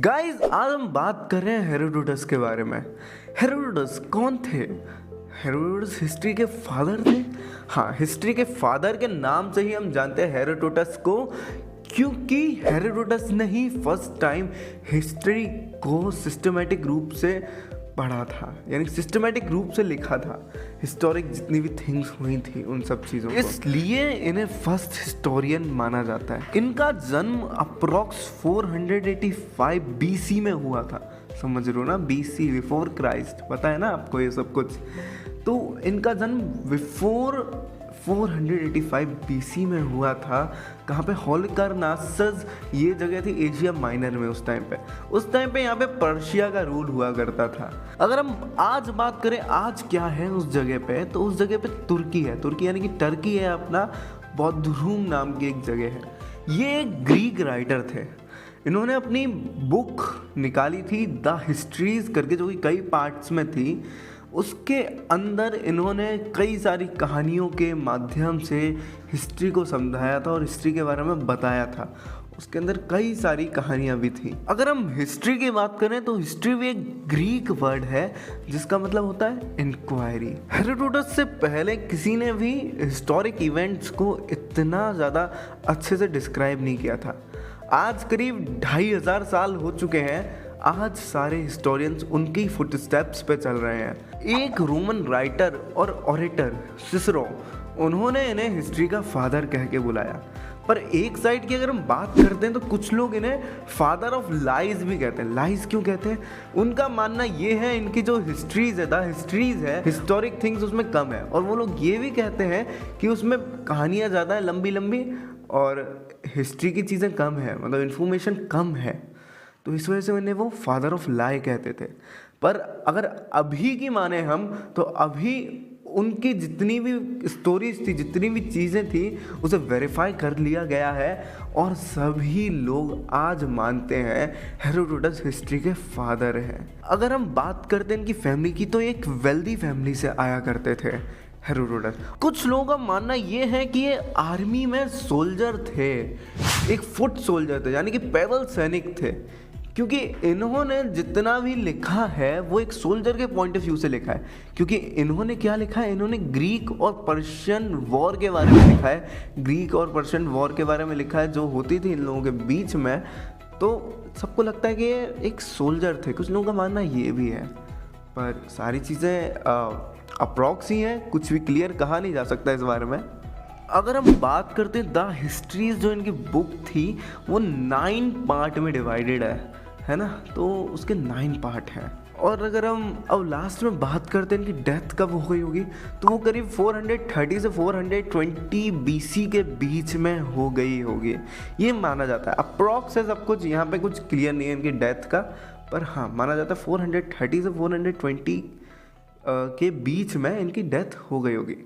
Guys आज हम बात कर रहे हैं हेरोडोटस के बारे में। हेरोडोटस कौन थे? हेरोडोटस हिस्ट्री के फादर थे। हाँ, हिस्ट्री के फादर के नाम से ही हम जानते हैं हेरोडोटस को, क्योंकि हेरोडोटस ने ही फर्स्ट टाइम हिस्ट्री को सिस्टमेटिक रूप से पढ़ा था, यानी सिस्टमेटिक रूप से लिखा था। हिस्टोरिक जितनी भी थिंग्स हुई थी उन सब चीज़ों को, इसलिए इन्हें फर्स्ट हिस्टोरियन माना जाता है। इनका जन्म अप्रोक्स 485 बीसी में हुआ था। समझ रहे हो ना, बीसी बिफोर क्राइस्ट, पता है ना आपको ये सब कुछ। तो इनका जन्म बिफोर 485 बीसी में हुआ था। कहाँ पे? हॉलिकर्नासस, ये जगह थी एशिया माइनर में। उस टाइम पे यहाँ पे पर्शिया का रूल हुआ करता था। अगर हम आज बात करें आज क्या है उस जगह पे, तो उस जगह पे तुर्की है। तुर्की यानी कि टर्की है अपना। बौद्धरूम नाम की एक जगह है। ये एक ग्रीक राइटर थे। इन्होंने अपनी बुक निकाली थी द हिस्ट्रीज करके, जो कि कई पार्ट्स में थी। उसके अंदर इन्होंने कई सारी कहानियों के माध्यम से हिस्ट्री को समझाया था और हिस्ट्री के बारे में बताया था। उसके अंदर कई सारी कहानियाँ भी थी। अगर हम हिस्ट्री की बात करें तो हिस्ट्री भी एक ग्रीक वर्ड है जिसका मतलब होता है इंक्वायरी। हेरोडोटस से पहले किसी ने भी हिस्टोरिक इवेंट्स को इतना ज़्यादा अच्छे से डिस्क्राइब नहीं किया था। आज करीब 2500 साल हो चुके हैं। आज सारे हिस्टोरियंस उनके ही फुटस्टेप्स पे चल रहे हैं। एक रोमन राइटर और ऑरेटर सिसरो, उन्होंने इन्हें हिस्ट्री का फादर कह के बुलाया। पर एक साइड की अगर हम बात करते हैं तो कुछ लोग इन्हें फादर ऑफ लाइज भी कहते हैं। लाइज क्यों कहते हैं? उनका मानना ये है इनकी जो हिस्ट्रीज है, हिस्टोरिक थिंग्स उसमें कम है। और वो लोग ये भी कहते हैं कि उसमें कहानियाँ ज़्यादा है, लंबी लंबी, और हिस्ट्री की चीज़ें कम है, मतलब इन्फॉर्मेशन कम है। तो इस वजह से उन्हें वो फादर ऑफ लाई कहते थे। पर अगर अभी की माने हम, तो अभी उनकी जितनी भी स्टोरीज थी, जितनी भी चीज़ें थी, उसे वेरीफाई कर लिया गया है और सभी लोग आज मानते हैं हेरोडोटस हिस्ट्री के फादर हैं। अगर हम बात करते हैं इनकी फैमिली की, तो एक वेल्दी फैमिली से आया करते थे हेरोडोटस। कुछ लोगों का मानना ये है कि ये आर्मी में सोल्जर थे, एक फुट सोल्जर थे, यानी कि पैदल सैनिक थे। क्योंकि इन्होंने जितना भी लिखा है वो एक सोल्जर के पॉइंट ऑफ व्यू से लिखा है। क्योंकि इन्होंने क्या लिखा है? इन्होंने ग्रीक और पर्शियन वॉर के बारे में लिखा है। ग्रीक और पर्शियन वॉर के बारे में लिखा है, जो होती थी इन लोगों के बीच में। तो सबको लगता है कि ये एक सोल्जर थे। कुछ लोगों का मानना ये भी है, पर सारी चीज़ें अप्रॉक्स ही हैं, कुछ भी क्लियर कहा नहीं जा सकता इस बारे में। अगर हम बात करते हैं द हिस्ट्रीज, जो इनकी बुक थी वो 9 पार्ट में डिवाइडेड है ना। तो उसके 9 पार्ट हैं। और अगर हम अब लास्ट में बात करते हैं इनकी डेथ कब हो गई होगी, तो वो करीब 430 से 420 बीसी के बीच में हो गई होगी, ये माना जाता है। अप्रॉक्स है सब कुछ, यहाँ पे कुछ क्लियर नहीं है इनकी डेथ का, पर हाँ माना जाता है 430 से 420 के बीच में इनकी डेथ हो गई होगी।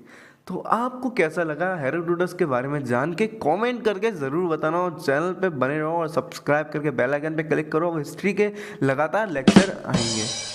तो आपको कैसा लगा हेरोडोटस के बारे में जान के? कमेंट करके ज़रूर बताना, और चैनल पे बने रहो और सब्सक्राइब करके बेल आइकन पे क्लिक करो। हिस्ट्री के लगातार लेक्चर आएंगे।